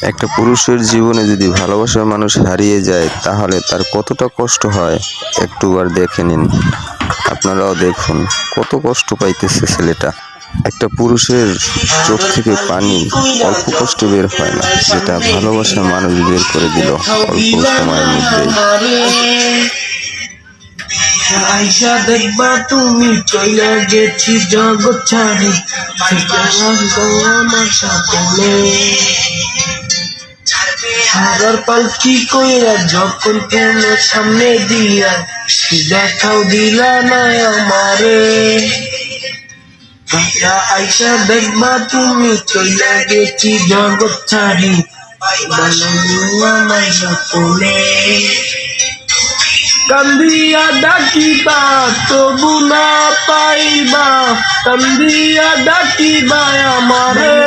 একটা পুরুষের জীবনে যদি ভালোবাসার মানুষ হারিয়ে যায় তাহলে তার কতটা কষ্ট হয় একটুবার দেখে নিন। আপনারাও দেখুন কত কষ্ট পাইতেছে ছেলেটা। একটা পুরুষের চোখ থেকে পানি অল্প কষ্টে বের হয় না, যেটা ভালোবাসার মানুষ বের করে দিল অল্প সময়ের মধ্যেই। আইসা দেখবা তুমি চলে গেছি জগৎ ছাড়ি, আমার সাথে হাজার পালকি কইরা যখন তোমার সামনে দিয়া দেখাও দিলা না আমারে। আইসা দেখবা তুমি চলে গেছি জগৎ ছাড়ি, আমার সাথে কান্দিয়া ডাকিবা তবু না পাইবা, কান্দিয়া ডাকিবা আমারে।